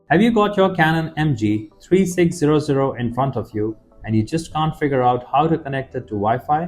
Have you got your Canon MG3600 in front of you and you just can't figure out how to connect it to Wi-Fi?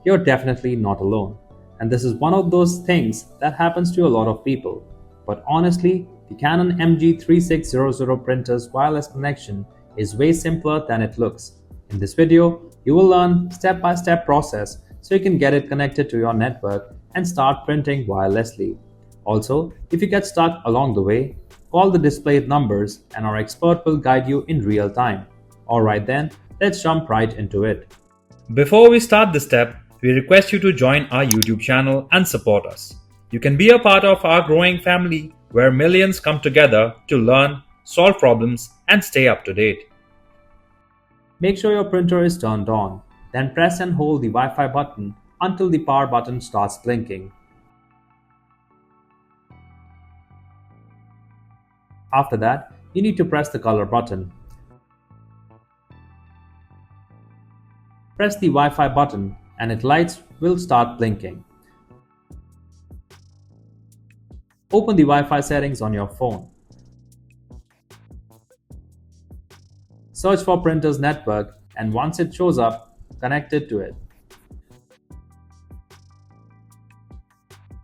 You're definitely not alone. And this is one of those things that happens to a lot of people. But honestly, the Canon MG3600 printer's wireless connection is way simpler than it looks. In this video, you will learn step-by-step process so you can get it connected to your network and start printing wirelessly. Also, if you get stuck along the way, call the displayed numbers and our expert will guide you in real time. Alright then, let's jump right into it. Before we start this step, we request you to join our YouTube channel and support us. You can be a part of our growing family where millions come together to learn, solve problems, and stay up to date. Make sure your printer is turned on, then press and hold the Wi-Fi button until the power button starts blinking. After that, you need to press the color button. Press the Wi-Fi button and its lights will start blinking. Open the Wi-Fi settings on your phone. Search for printer's network and once it shows up, connect it to it.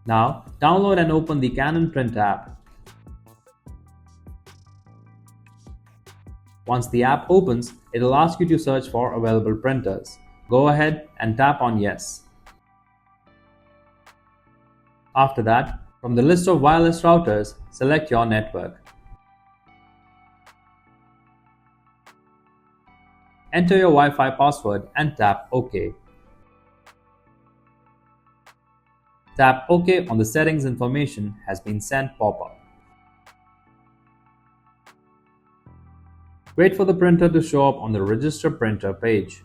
Now, download and open the Canon Print app. Once the app opens, it will ask you to search for available printers. Go ahead and tap on Yes. After that, from the list of wireless routers, select your network. Enter your Wi-Fi password and tap OK. Tap OK on the settings information has been sent pop-up. Wait for the printer to show up on the Register Printer page.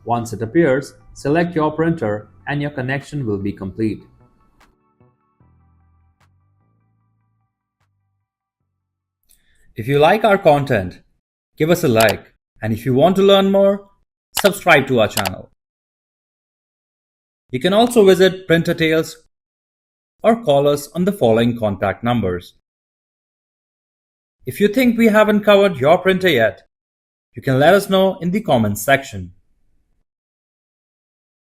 Once it appears, select your printer and your connection will be complete. If you like our content, give us a like, and if you want to learn more, subscribe to our channel. You can also visit Printer Tales or call us on the following contact numbers. If you think we haven't covered your printer yet, you can let us know in the comments section.